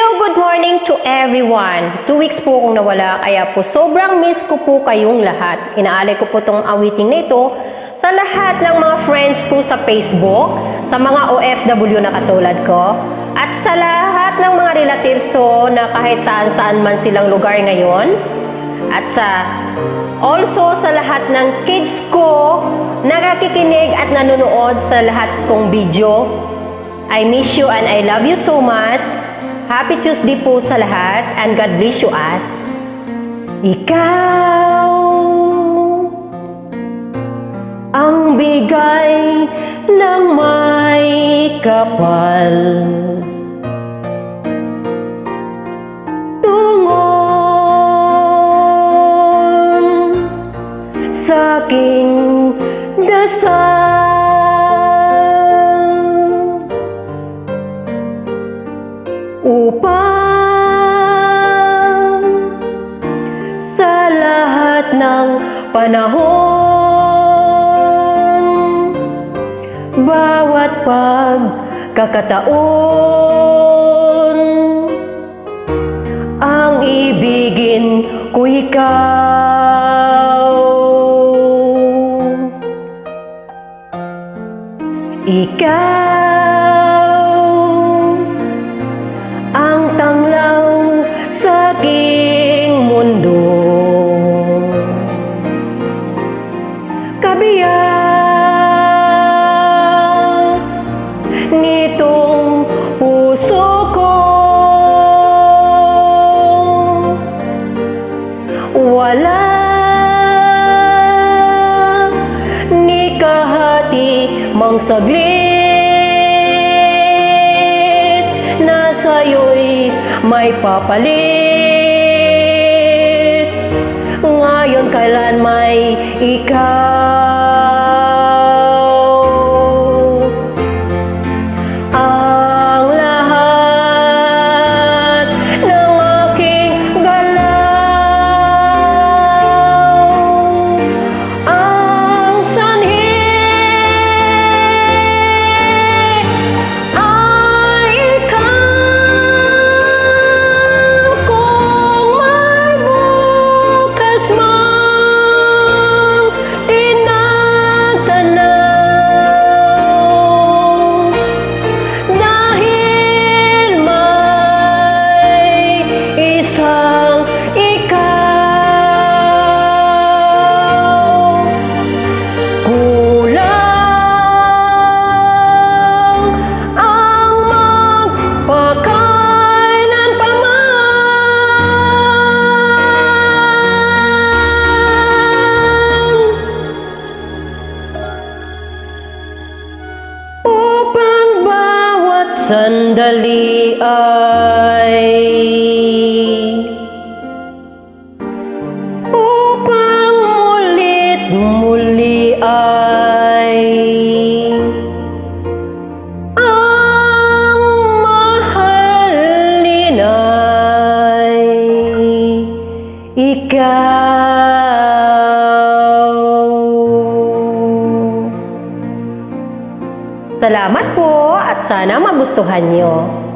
Good morning to everyone. 2 weeks po akong nawala, kaya po sobrang miss ko po kayong lahat. Inaalay ko po tong awiting na ito sa lahat ng mga friends ko sa Facebook, sa mga OFW na katulad ko, at sa lahat ng mga relatives ko na kahit saan-saan man silang lugar ngayon, at also sa lahat ng kids ko na nakikinig at nanonood sa lahat kong video. I miss you and I love you so much. Happy Tuesday po sa lahat and God bless you as ikaw ang bigay ng may kapal tungon sa aking dasal. Upang sa lahat ng panahon, bawat pagkakataon, ang ibigin ko ikaw. Ang tanglaw sa aking mundo, kabiyak nitong puso ko, wala ni kahati mang saglit na sa'yo'y may papalit. Ngayon kailan may ikaw ang lahat ng aking galaw, ang sanhi ay ikaw. Kung may bukas mang tinatanaw, dahil may isang ikaw, kulang ang magpakailan pa man upang bawat sandali upang mulit muli ang mahalin ay ikaw. Salamat po at sana magustuhan nyo.